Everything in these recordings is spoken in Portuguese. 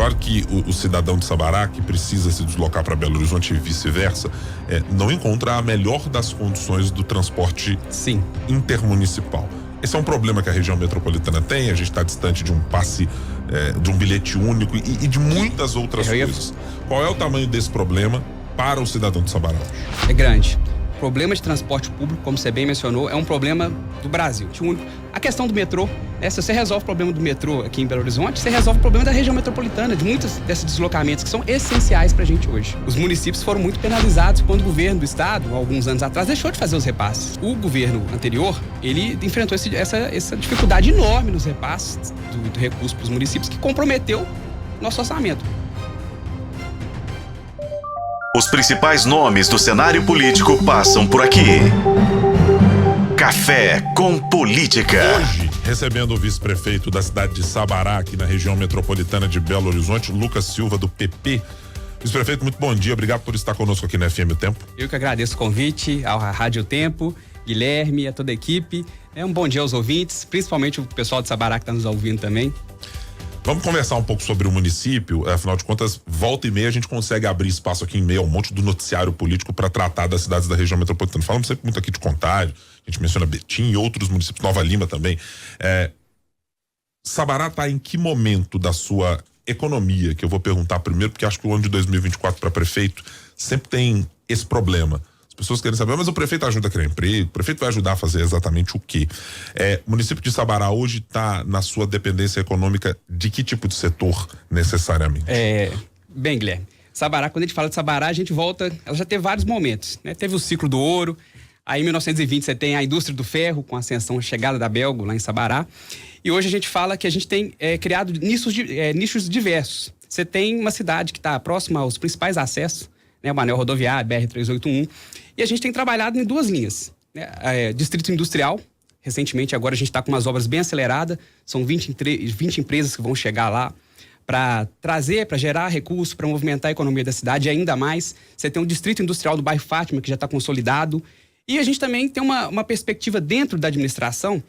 claro que o cidadão de Sabará, que precisa se deslocar para Belo Horizonte e vice-versa, não encontra a melhor das condições do transporte intermunicipal. Esse é um problema que a região metropolitana tem. A gente está distante de um passe, de um bilhete único e de muitas outras coisas. Qual é o tamanho desse problema para o cidadão de Sabará? É grande. O problema de transporte público, como você bem mencionou, é um problema do Brasil. A questão do metrô, se você resolve o problema do metrô aqui em Belo Horizonte, você resolve o problema da região metropolitana, de muitos desses deslocamentos que são essenciais pra gente hoje. Os municípios foram muito penalizados quando o governo do estado, alguns anos atrás, deixou de fazer os repasses. O governo anterior, ele enfrentou essa dificuldade enorme nos repasses do recurso para os municípios, que comprometeu nosso orçamento. Os principais nomes do cenário político passam por aqui. Café com Política. Hoje, recebendo o vice-prefeito da cidade de Sabará, aqui na região metropolitana de Belo Horizonte, Lucas Silva, do PP. Vice-prefeito, muito bom dia, obrigado por estar conosco aqui na FM O Tempo. Eu que agradeço o convite à Rádio Tempo, Guilherme, a toda a equipe. Um bom dia aos ouvintes, principalmente o pessoal de Sabará que está nos ouvindo também. Vamos conversar um pouco sobre o município. Afinal de contas, volta e meia a gente consegue abrir espaço aqui em meio a um monte do noticiário político para tratar das cidades da região metropolitana. Falamos sempre muito aqui de Contagem, a gente menciona Betim e outros municípios, Nova Lima também. Sabará está em que momento da sua economia, que eu vou perguntar primeiro, porque acho que o ano de 2024 para prefeito sempre tem esse problema. As pessoas querem saber, mas o prefeito ajuda a criar emprego, o prefeito vai ajudar a fazer exatamente o quê? O município de Sabará hoje está na sua dependência econômica de que tipo de setor necessariamente? Bem, Guilherme, Sabará, quando a gente fala de Sabará, a gente volta, ela já teve vários momentos, né? Teve o ciclo do ouro, aí em 1920 você tem a indústria do ferro, com a ascensão, a chegada da Belgo lá em Sabará, e hoje a gente fala que a gente tem criado nichos diversos. Você tem uma cidade que está próxima aos principais acessos, né, o anel rodoviário, BR-381, e a gente tem trabalhado em duas linhas, né? Distrito Industrial, recentemente agora a gente está com umas obras bem aceleradas, são 20 empresas que vão chegar lá para trazer, para gerar recursos, para movimentar a economia da cidade e ainda mais. Você tem um Distrito Industrial do bairro Fátima, que já está consolidado, e a gente também tem uma perspectiva dentro da administração.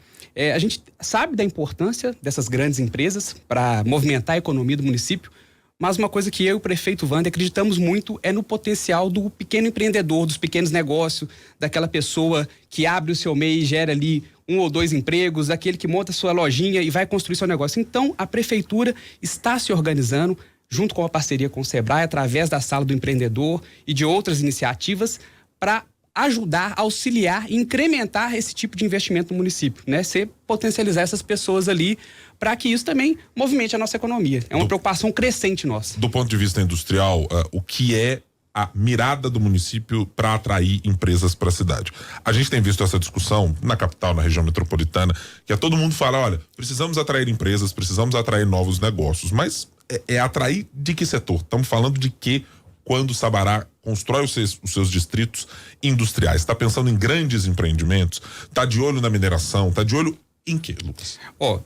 A gente sabe da importância dessas grandes empresas para movimentar a economia do município, mas uma coisa que eu e o prefeito Wander acreditamos muito é no potencial do pequeno empreendedor, dos pequenos negócios, daquela pessoa que abre o seu MEI e gera ali 1 ou 2 empregos, daquele que monta sua lojinha e vai construir seu negócio. Então, a prefeitura está se organizando, junto com a parceria com o Sebrae, através da Sala do Empreendedor e de outras iniciativas, para ajudar, auxiliar e incrementar esse tipo de investimento no município, né? Você potencializar essas pessoas ali para que isso também movimente a nossa economia. É uma preocupação crescente nossa. Do ponto de vista industrial, o que é a mirada do município para atrair empresas para a cidade? A gente tem visto essa discussão na capital, na região metropolitana, que todo mundo fala, olha, precisamos atrair empresas, precisamos atrair novos negócios, mas é atrair de que setor? Estamos falando de que quando Sabará constrói os seus distritos industriais? Está pensando em grandes empreendimentos? Está de olho na mineração? Está de olho em quê, Lucas?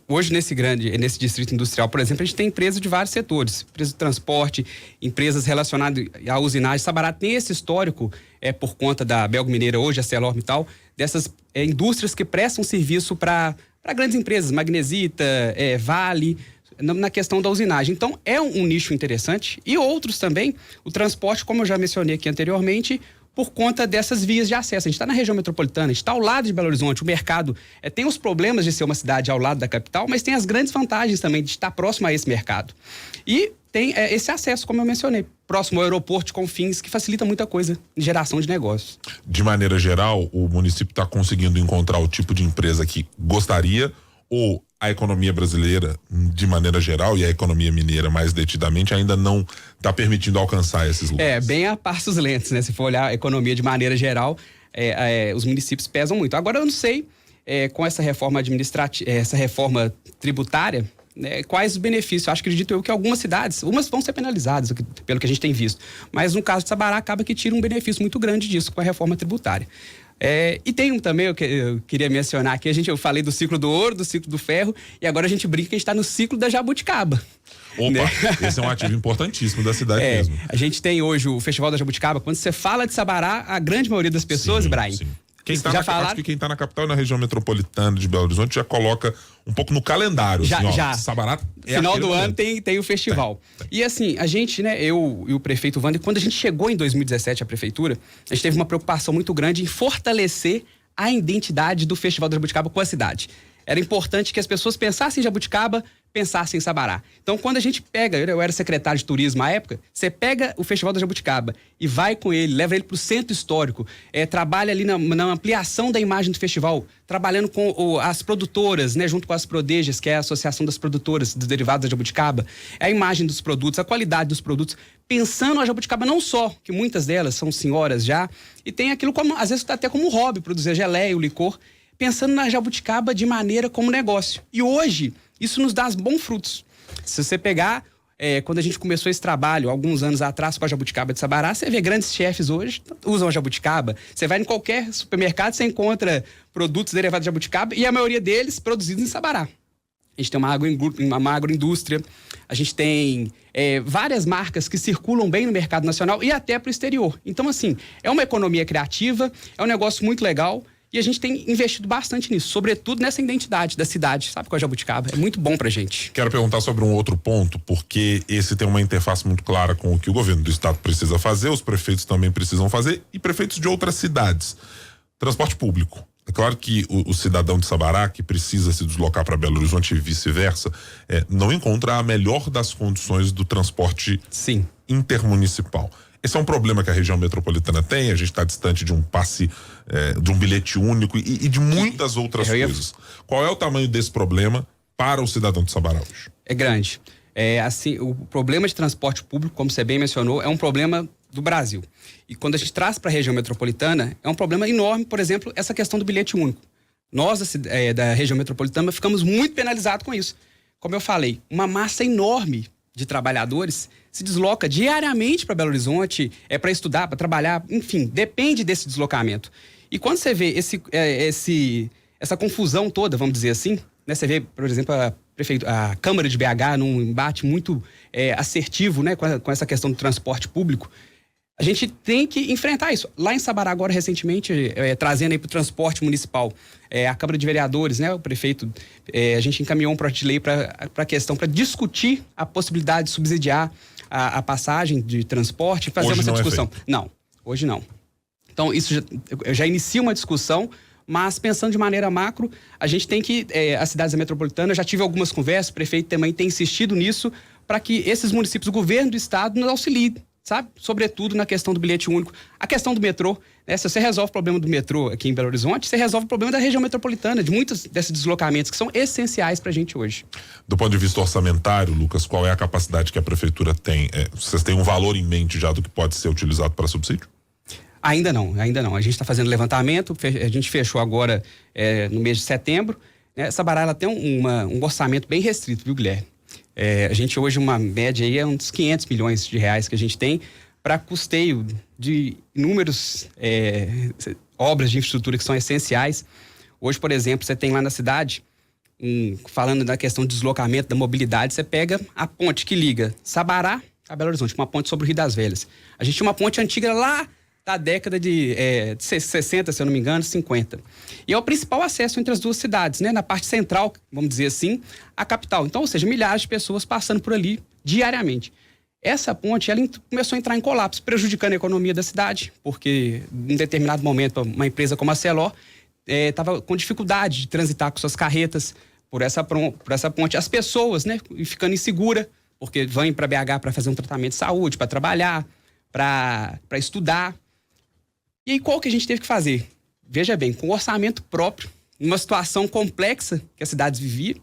Hoje nesse distrito industrial, por exemplo, a gente tem empresas de vários setores, empresas de transporte, empresas relacionadas à usinagem. Sabará tem esse histórico, por conta da Belgo Mineira hoje, a ArcelorMittal, dessas indústrias que prestam serviço para grandes empresas, Magnesita, Vale, na questão da usinagem. Então, é um nicho interessante. E outros também, o transporte, como eu já mencionei aqui anteriormente, por conta dessas vias de acesso. A gente está na região metropolitana, a gente está ao lado de Belo Horizonte. O mercado tem os problemas de ser uma cidade ao lado da capital, mas tem as grandes vantagens também de estar próximo a esse mercado. E tem esse acesso, como eu mencionei, próximo ao aeroporto de Confins, que facilita muita coisa em geração de negócios. De maneira geral, o município está conseguindo encontrar o tipo de empresa que gostaria, ou a economia brasileira, de maneira geral, e a economia mineira mais detidamente, ainda não está permitindo alcançar esses lugares? Bem a passos lentos, né? Se for olhar a economia de maneira geral, os municípios pesam muito. Agora, eu não sei, com essa reforma administrativa, essa reforma tributária, quais os benefícios. Acredito eu que algumas cidades, umas vão ser penalizadas, pelo que a gente tem visto. Mas no caso de Sabará, acaba que tira um benefício muito grande disso com a reforma tributária. E tem também, eu queria mencionar aqui, eu falei do ciclo do ouro, do ciclo do ferro, e agora a gente brinca que a gente está no ciclo da jabuticaba. Opa, né? Esse é um ativo importantíssimo da cidade mesmo. A gente tem hoje o Festival da Jabuticaba. Quando você fala de Sabará, a grande maioria das pessoas, Brian, Acho que quem está na capital e na região metropolitana de Belo Horizonte já coloca um pouco no calendário. Já. Sabará é final do ano tem o festival. Tem. E assim, a gente, né, eu e o prefeito Wander, quando a gente chegou em 2017 à prefeitura, a gente teve uma preocupação muito grande em fortalecer a identidade do Festival da Jabuticaba com a cidade. Era importante que as pessoas pensassem em Jabuticaba, pensassem em Sabará. Então, quando a gente pega, eu era secretário de turismo à época, você pega o Festival da Jabuticaba e vai com ele, leva ele para o centro histórico, trabalha ali na ampliação da imagem do festival, trabalhando com as produtoras, né, junto com as Prodejas, que é a Associação das Produtoras dos Derivados da Jabuticaba, a imagem dos produtos, a qualidade dos produtos, pensando a jabuticaba não só, que muitas delas são senhoras já, e tem aquilo como, às vezes até como hobby, produzir geleia, o licor, pensando na jabuticaba de maneira como negócio. E hoje, isso nos dá bons frutos. Se você pegar, quando a gente começou esse trabalho, alguns anos atrás, com a jabuticaba de Sabará, você vê grandes chefes hoje usam a jabuticaba. Você vai em qualquer supermercado, você encontra produtos derivados de jabuticaba e a maioria deles produzidos em Sabará. A gente tem uma agroindústria, a gente tem várias marcas que circulam bem no mercado nacional e até para o exterior. Então, assim, é uma economia criativa, é um negócio muito legal. E a gente tem investido bastante nisso, sobretudo nessa identidade da cidade, sabe, com a jabuticaba. É muito bom pra gente. Quero perguntar sobre um outro ponto, porque esse tem uma interface muito clara com o que o governo do estado precisa fazer, os prefeitos também precisam fazer, e prefeitos de outras cidades. Transporte público. É claro que o cidadão de Sabará, que precisa se deslocar para Belo Horizonte e vice-versa, não encontra a melhor das condições do transporte intermunicipal. Esse é um problema que a região metropolitana tem, a gente está distante de um passe, de um bilhete único e de muitas outras coisas. Qual é o tamanho desse problema para o cidadão de Sabará hoje? É grande. Assim, o problema de transporte público, como você bem mencionou, é um problema do Brasil. E quando a gente traz para a região metropolitana, é um problema enorme, por exemplo, essa questão do bilhete único. Nós, da região metropolitana, ficamos muito penalizados com isso. Como eu falei, uma massa enorme de trabalhadores se desloca diariamente para Belo Horizonte, para estudar, para trabalhar, enfim, depende desse deslocamento. E quando você vê essa confusão toda, vamos dizer assim, né, você vê, por exemplo, a Câmara de BH num embate muito assertivo, né, com essa questão do transporte público, a gente tem que enfrentar isso. Lá em Sabará, agora, recentemente, trazendo aí para o transporte municipal, a Câmara de Vereadores, né, o prefeito, a gente encaminhou um projeto de lei para a questão, para discutir a possibilidade de subsidiar a passagem de transporte e fazer essa discussão. Não, hoje não. Então, isso já inicia uma discussão, mas pensando de maneira macro, a gente tem que, as cidades metropolitanas, já tive algumas conversas, o prefeito também tem insistido nisso, para que esses municípios, o governo do estado, nos auxiliem, sabe? Sobretudo na questão do bilhete único. A questão do metrô, né? Se você resolve o problema do metrô aqui em Belo Horizonte, você resolve o problema da região metropolitana, de muitos desses deslocamentos que são essenciais pra gente hoje. Do ponto de vista orçamentário, Lucas, qual é a capacidade que a prefeitura tem? Vocês têm um valor em mente já do que pode ser utilizado para subsídio? Ainda não. A gente está fazendo levantamento, a gente fechou agora no mês de setembro. Sabará, ela tem um orçamento bem restrito, viu, Guilherme? A gente hoje, uma média aí, é uns 500 milhões de reais que a gente tem para custeio de inúmeras obras de infraestrutura que são essenciais. Hoje, por exemplo, você tem lá na cidade, falando da questão de deslocamento, da mobilidade, você pega a ponte que liga Sabará a Belo Horizonte, uma ponte sobre o Rio das Velhas. A gente tinha uma ponte antiga lá da década de 60, se eu não me engano, 50. E é o principal acesso entre as duas cidades, né? Na parte central, vamos dizer assim, a capital. Então, ou seja, milhares de pessoas passando por ali diariamente. Essa ponte, ela começou a entrar em colapso, prejudicando a economia da cidade, porque em determinado momento, uma empresa como a Celor estava com dificuldade de transitar com suas carretas por essa ponte. As pessoas, né, ficando inseguras, porque vêm para BH para fazer um tratamento de saúde, para trabalhar, para estudar. E aí, qual que a gente teve que fazer? Veja bem, com orçamento próprio, numa situação complexa que as cidades viviam,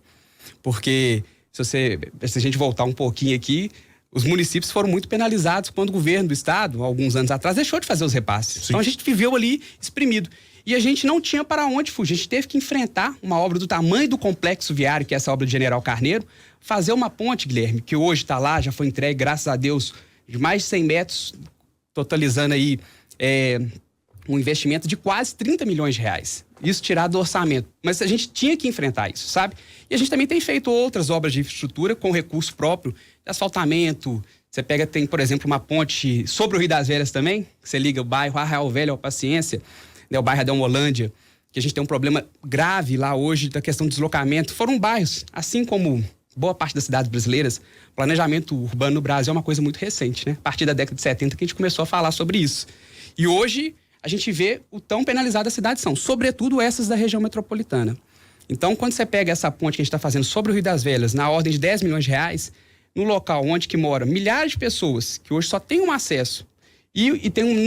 porque se a gente voltar um pouquinho aqui, os municípios foram muito penalizados quando o governo do estado, alguns anos atrás, deixou de fazer os repasses. Sim. Então a gente viveu ali exprimido. E a gente não tinha para onde fugir. A gente teve que enfrentar uma obra do tamanho do complexo viário, que é essa obra de General Carneiro, fazer uma ponte, Guilherme, que hoje está lá, já foi entregue, graças a Deus, de mais de 100 metros, totalizando aí um investimento de quase 30 milhões de reais. Isso tirado do orçamento. Mas a gente tinha que enfrentar isso, sabe? E a gente também tem feito outras obras de infraestrutura com recurso próprio, de asfaltamento. Você tem, por exemplo, uma ponte sobre o Rio das Velhas também, que você liga o bairro Arraial Velho ao Paciência. né, o bairro Adão Holândia, que a gente tem um problema grave lá hoje da questão do deslocamento. Foram bairros, assim como boa parte das cidades brasileiras, planejamento urbano no Brasil é uma coisa muito recente, né? A partir da década de 70 que a gente começou a falar sobre isso. E hoje a gente vê o tão penalizado as cidades são, sobretudo essas da região metropolitana. Então, quando você pega essa ponte que a gente está fazendo sobre o Rio das Velhas, na ordem de 10 milhões de reais, no local onde que moram milhares de pessoas que hoje só têm um acesso e tem um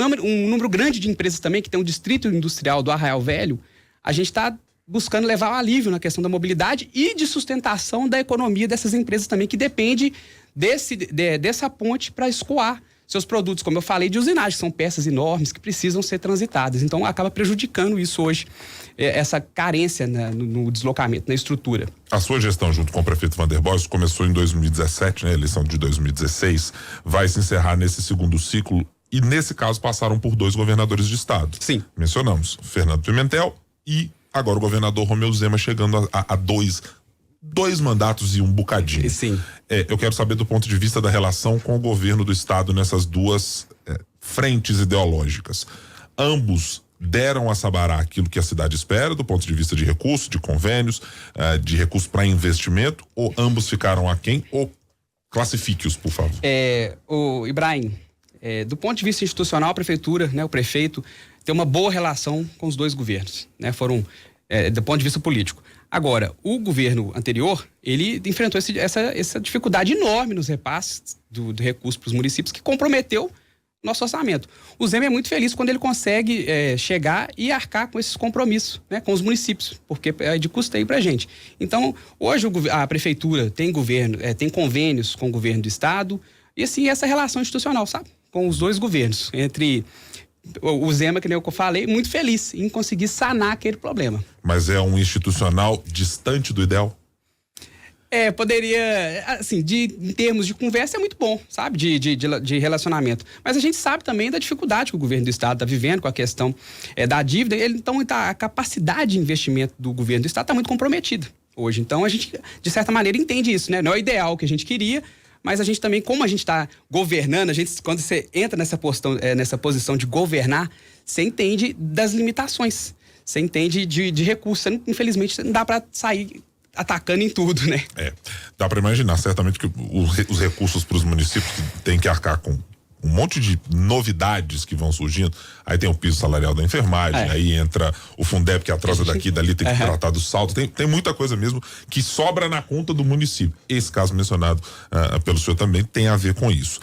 número grande de empresas também que tem um distrito industrial do Arraial Velho, a gente está buscando levar um alívio na questão da mobilidade e de sustentação da economia dessas empresas também, que depende dessa ponte para escoar seus produtos, como eu falei, de usinagem, que são peças enormes que precisam ser transitadas. Então, acaba prejudicando isso hoje, essa carência no deslocamento, na estrutura. A sua gestão, junto com o prefeito Wander Borges, começou em 2017, né? A eleição de 2016, vai se encerrar nesse segundo ciclo e, nesse caso, passaram por 2 governadores de estado. Sim. Mencionamos Fernando Pimentel e agora o governador Romeu Zema, chegando a dois mandatos e um bocadinho. Sim. Eu quero saber do ponto de vista da relação com o governo do estado nessas duas frentes ideológicas. Ambos deram a Sabará aquilo que a cidade espera do ponto de vista de recursos, de convênios, de recursos para investimento, ou ambos ficaram aquém, ou classifique-os, por favor. O Ibrahim, do ponto de vista institucional, a prefeitura, né, o prefeito, tem uma boa relação com os 2 governos, né, do ponto de vista político. Agora, o governo anterior, ele enfrentou essa dificuldade enorme nos repasses do recurso para os municípios, que comprometeu nosso orçamento. O Zema é muito feliz quando ele consegue chegar e arcar com esses compromissos, né, com os municípios, porque é de custeio para a gente. Então, hoje a prefeitura tem tem convênios com o governo do estado, e assim, essa relação institucional, sabe? Com os 2 governos, entre o Zema, que nem eu falei, muito feliz em conseguir sanar aquele problema. Mas é um institucional distante do ideal? Poderia, assim, em termos de conversa é muito bom, sabe, de relacionamento. Mas a gente sabe também da dificuldade que o governo do estado está vivendo com a questão da dívida. Então, a capacidade de investimento do governo do estado está muito comprometida hoje. Então, a gente, de certa maneira, entende isso, né? Não é o ideal que a gente queria, mas a gente também, como a gente está governando, quando você entra nessa posição de governar, você entende das limitações, você entende de recursos. Infelizmente, não dá para sair atacando em tudo, né? Dá para imaginar, certamente, que os recursos para os municípios têm que arcar com um monte de novidades que vão surgindo. Aí tem o piso salarial da enfermagem, aí entra o Fundeb que atrasa daqui e dali, tem que tratar do saldo. Tem muita coisa mesmo que sobra na conta do município. Esse caso mencionado pelo senhor também tem a ver com isso.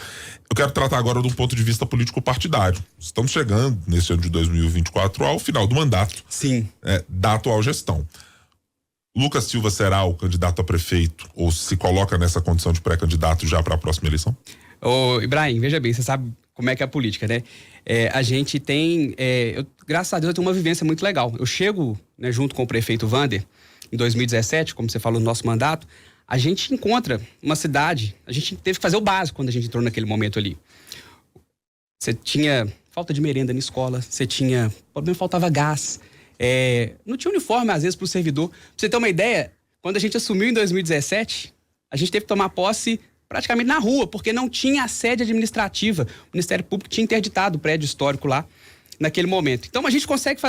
Eu quero tratar agora de um ponto de vista político-partidário. Estamos chegando, nesse ano de 2024, ao final do mandato. Sim. Da atual gestão. Lucas Silva será o candidato a prefeito ou se coloca nessa condição de pré-candidato já para a próxima eleição? Ibrahim, veja bem, você sabe como é que é a política, né? A gente tem, graças a Deus, eu tenho uma vivência muito legal. Eu chego, né, junto com o prefeito Wander, em 2017, como você falou no nosso mandato, a gente encontra uma cidade, a gente teve que fazer o básico quando a gente entrou naquele momento ali. Você tinha falta de merenda na escola, faltava gás, não tinha uniforme, às vezes, para o servidor. Pra você ter uma ideia, quando a gente assumiu em 2017, a gente teve que tomar posse praticamente na rua, porque não tinha a sede administrativa. O Ministério Público tinha interditado o prédio histórico lá, naquele momento. Então, a gente consegue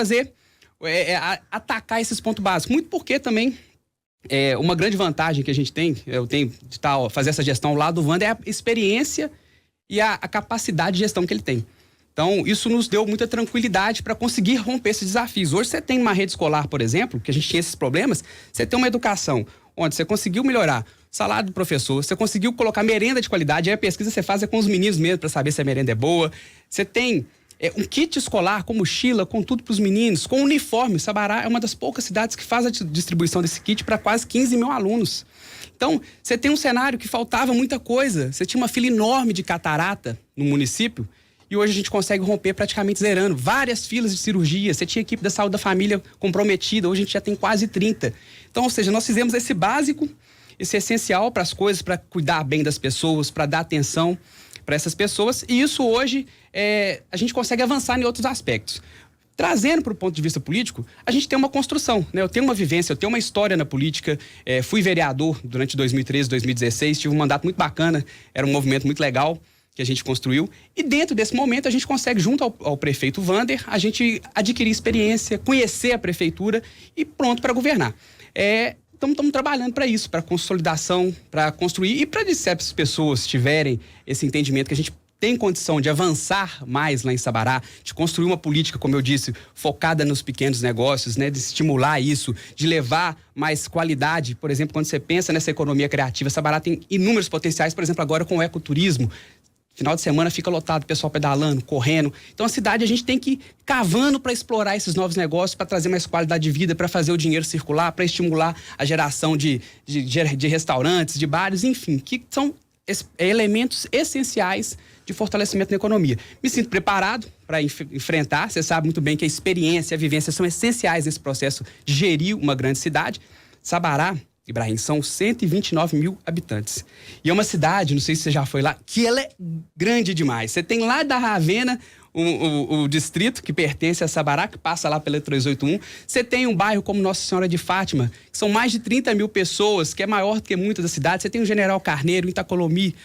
atacar esses pontos básicos. Muito porque também, uma grande vantagem que a gente tem, eu tenho de fazer essa gestão ao lado do Wander, é a experiência e a capacidade de gestão que ele tem. Então, isso nos deu muita tranquilidade para conseguir romper esses desafios. Hoje você tem uma rede escolar, por exemplo, que a gente tinha esses problemas, você tem uma educação onde você conseguiu melhorar o salário do professor, você conseguiu colocar merenda de qualidade, aí a pesquisa você faz com os meninos mesmo para saber se a merenda é boa. Você tem um kit escolar com mochila, com tudo para os meninos, com uniforme. Sabará é uma das poucas cidades que faz a distribuição desse kit para quase 15 mil alunos. Então, você tem um cenário que faltava muita coisa. Você tinha uma fila enorme de catarata no município, e hoje a gente consegue romper praticamente zerando. Várias filas de cirurgia, você tinha equipe da saúde da família comprometida, hoje a gente já tem quase 30. Então, ou seja, nós fizemos esse básico, esse essencial para as coisas, para cuidar bem das pessoas, para dar atenção para essas pessoas, e isso hoje a gente consegue avançar em outros aspectos. Trazendo para o ponto de vista político, a gente tem uma construção, né? Eu tenho uma vivência, eu tenho uma história na política, fui vereador durante 2013, 2016, tive um mandato muito bacana, era um movimento muito legal. que a gente construiu, e dentro desse momento a gente consegue, junto ao prefeito Wander, a gente adquirir experiência, conhecer a prefeitura e pronto para governar. Estamos trabalhando para isso, para consolidação, para construir e para se as pessoas tiverem esse entendimento que a gente tem condição de avançar mais lá em Sabará, de construir uma política, como eu disse, focada nos pequenos negócios, né, de estimular isso, de levar mais qualidade. Por exemplo, quando você pensa nessa economia criativa, Sabará tem inúmeros potenciais, por exemplo, agora com o ecoturismo. Final de semana fica lotado, pessoal pedalando, correndo. Então a cidade a gente tem que ir cavando para explorar esses novos negócios, para trazer mais qualidade de vida, para fazer o dinheiro circular, para estimular a geração de restaurantes, de bares, enfim, que são elementos essenciais de fortalecimento da economia. Me sinto preparado para enfrentar. Você sabe muito bem que a experiência e a vivência são essenciais nesse processo de gerir uma grande cidade. Sabará, Ibrahim, são 129 mil habitantes. E é uma cidade, não sei se você já foi lá, que ela é grande demais. Você tem lá da Ravena o distrito que pertence a Sabará, que passa lá pela 381. Você tem um bairro como Nossa Senhora de Fátima, que são mais de 30 mil pessoas, que é maior do que muitas das cidades. Você tem o General Carneiro, Itacolomi,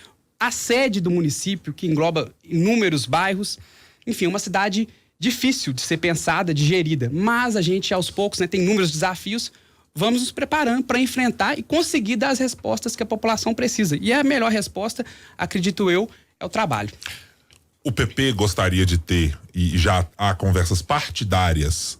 a sede do município, que engloba inúmeros bairros. Enfim, uma cidade difícil de ser pensada, de gerida. Mas a gente, aos poucos, né, tem inúmeros desafios. Vamos nos preparando para enfrentar e conseguir dar as respostas que a população precisa. E a melhor resposta, acredito eu, é o trabalho. O PP gostaria de ter, e já há conversas partidárias,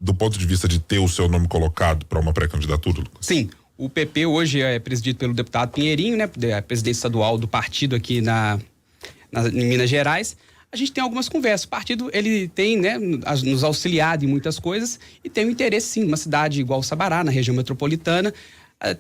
do ponto de vista de ter o seu nome colocado para uma pré-candidatura, Lucas? Sim. O PP hoje é presidido pelo deputado Pinheirinho, né, presidente estadual do partido aqui em Minas Gerais. A gente tem algumas conversas. O partido, ele tem, né, nos auxiliado em muitas coisas e tem um interesse, sim, numa cidade igual Sabará, na região metropolitana,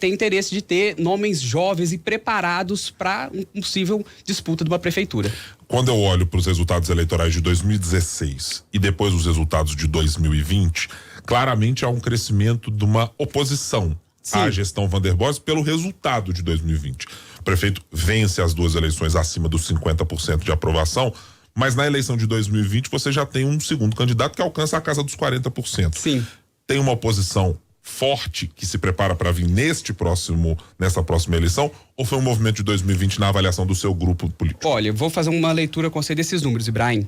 tem interesse de ter nomes jovens e preparados para uma possível disputa de uma prefeitura. Quando eu olho para os resultados eleitorais de 2016 e depois os resultados de 2020, claramente há um crescimento de uma oposição à gestão Wander Borges pelo resultado de 2020. O prefeito vence as duas eleições acima dos 50% de aprovação, mas na eleição de 2020 você já tem um segundo candidato que alcança a casa dos 40%. Sim. Tem uma oposição forte que se prepara para vir nessa próxima eleição, ou foi um movimento de 2020 na avaliação do seu grupo político? Olha, eu vou fazer uma leitura com você desses números, Ibrahim.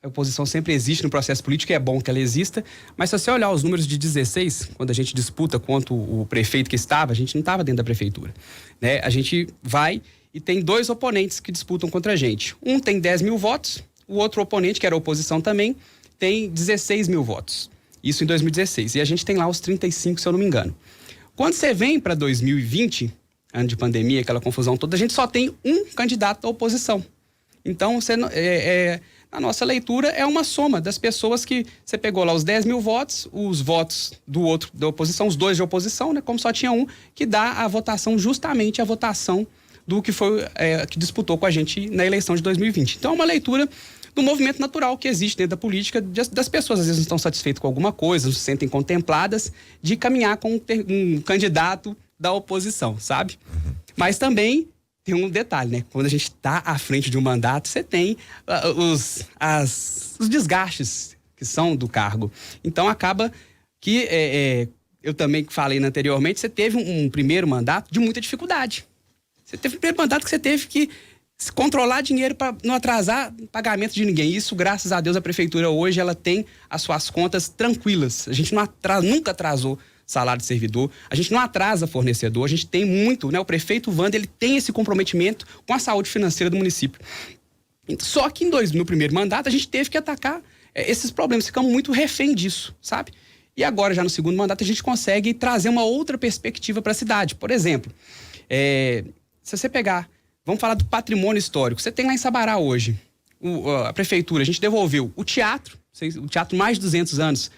A oposição sempre existe no processo político, é bom que ela exista, mas se você olhar os números de 16, quando a gente disputa quanto o prefeito que estava, a gente não estava dentro da prefeitura, né? A gente vai e tem dois oponentes que disputam contra a gente. Um tem 10 mil votos, o outro oponente, que era a oposição também, tem 16 mil votos. Isso em 2016. E a gente tem lá os 35, se eu não me engano. Quando você vem para 2020, ano de pandemia, aquela confusão toda, a gente só tem um candidato da oposição. Então, a nossa leitura é uma soma das pessoas que você pegou lá os 10 mil votos, os votos do outro da oposição, os dois de oposição, né? Como só tinha um, que dá a votação, justamente a votação do que foi que disputou com a gente na eleição de 2020. Então, é uma leitura do movimento natural que existe dentro da política, das pessoas às vezes não estão satisfeitas com alguma coisa, não se sentem contempladas, de caminhar com um candidato da oposição, sabe? Uhum. Mas também tem um detalhe, né? Quando a gente está à frente de um mandato, você tem os desgastes que são do cargo. Então, acaba que, eu também falei anteriormente, você teve um primeiro mandato de muita dificuldade. Você teve um primeiro mandato que você teve que controlar dinheiro para não atrasar pagamento de ninguém. Isso, graças a Deus, a prefeitura hoje ela tem as suas contas tranquilas. A gente nunca atrasou salário de servidor, a gente não atrasa fornecedor, a gente tem muito, né? O prefeito Wander, ele tem esse comprometimento com a saúde financeira do município. Só que no primeiro mandato a gente teve que atacar esses problemas, ficamos muito refém disso, sabe? E agora, já no segundo mandato, a gente consegue trazer uma outra perspectiva para a cidade. Por exemplo, se você pegar, vamos falar do patrimônio histórico. Você tem lá em Sabará hoje, a prefeitura, a gente devolveu o teatro mais de 200 anos,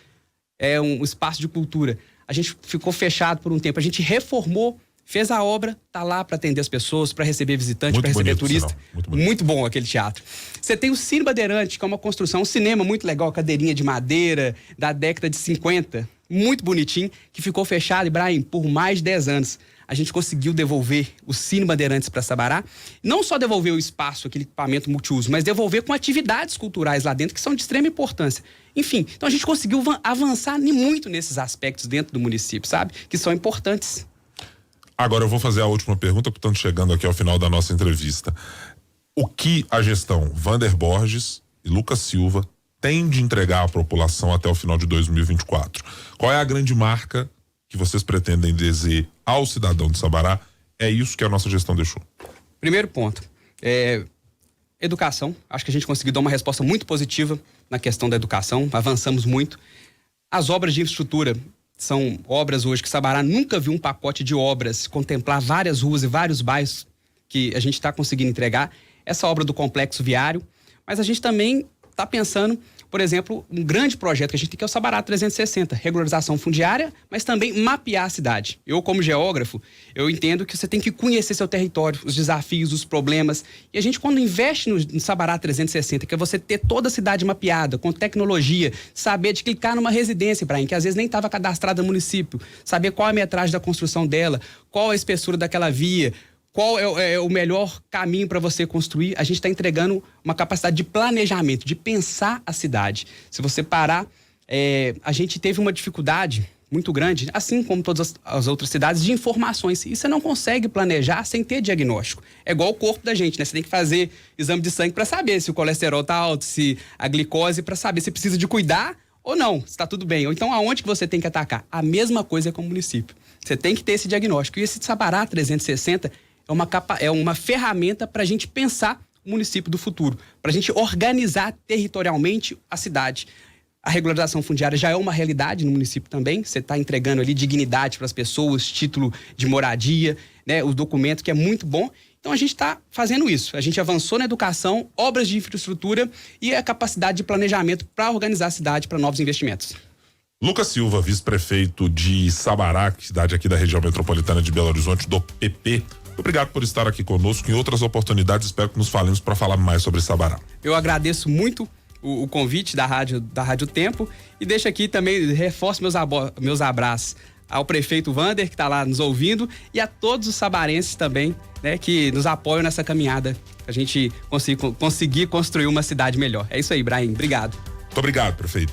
é um espaço de cultura. A gente ficou fechado por um tempo, a gente reformou, fez a obra, tá lá para atender as pessoas, para receber visitante, para receber turista. Muito bom aquele teatro. Você tem o Cine Bandeirante, que é uma construção, um cinema muito legal, cadeirinha de madeira, da década de 50, muito bonitinho, que ficou fechado, Ibrahim, por mais de 10 anos. A gente conseguiu devolver o Cine Bandeirantes para Sabará. Não só devolver o espaço, aquele equipamento multiuso, mas devolver com atividades culturais lá dentro, que são de extrema importância. Enfim, então a gente conseguiu avançar muito nesses aspectos dentro do município, sabe? Que são importantes. Agora eu vou fazer a última pergunta, portanto, chegando aqui ao final da nossa entrevista. o que a gestão Vander Borges e Lucas Silva tem de entregar à população até o final de 2024? Qual é a grande marca que vocês pretendem dizer ao cidadão de Sabará? É isso que a nossa gestão deixou. Primeiro ponto, educação. Acho que a gente conseguiu dar uma resposta muito positiva na questão da educação, avançamos muito. As obras de infraestrutura são obras hoje que Sabará nunca viu um pacote de obras contemplar várias ruas e vários bairros que a gente está conseguindo entregar. Essa obra do complexo viário, mas a gente também está pensando, por exemplo, um grande projeto que a gente tem, que é o Sabará 360, regularização fundiária, mas também mapear a cidade. Eu, como geógrafo, eu entendo que você tem que conhecer seu território, os desafios, os problemas. E a gente, quando investe no Sabará 360, que é você ter toda a cidade mapeada, com tecnologia, saber de clicar numa residência, Ibrahim, que às vezes nem estava cadastrada no município, saber qual a metragem da construção dela, qual a espessura daquela via, qual é o melhor caminho para você construir. A gente está entregando uma capacidade de planejamento, de pensar a cidade. Se você parar, a gente teve uma dificuldade muito grande, assim como todas as outras cidades, de informações. E você não consegue planejar sem ter diagnóstico. É igual o corpo da gente, né? Você tem que fazer exame de sangue para saber se o colesterol está alto, se a glicose, para saber se precisa de cuidar ou não, se está tudo bem. Ou então, aonde que você tem que atacar? A mesma coisa é com o município. Você tem que ter esse diagnóstico. E esse Sabará 360 é uma ferramenta para a gente pensar o município do futuro, para a gente organizar territorialmente a cidade. A regularização fundiária já é uma realidade no município também. Você está entregando ali dignidade para as pessoas, título de moradia, né, o documento, que é muito bom. Então a gente está fazendo isso. A gente avançou na educação, obras de infraestrutura e a capacidade de planejamento para organizar a cidade para novos investimentos. Lucas Silva, vice-prefeito de Sabará, cidade aqui da região metropolitana de Belo Horizonte, do PP. Obrigado por estar aqui conosco. Em outras oportunidades, espero que nos falemos para falar mais sobre Sabará. Eu agradeço muito o convite da Rádio Tempo e deixo aqui também, reforço meus abraços ao prefeito Vander, que está lá nos ouvindo, e a todos os sabarenses também, né, que nos apoiam nessa caminhada, a gente conseguir construir uma cidade melhor. É isso aí, Ibrahim. Obrigado. Muito obrigado, prefeito.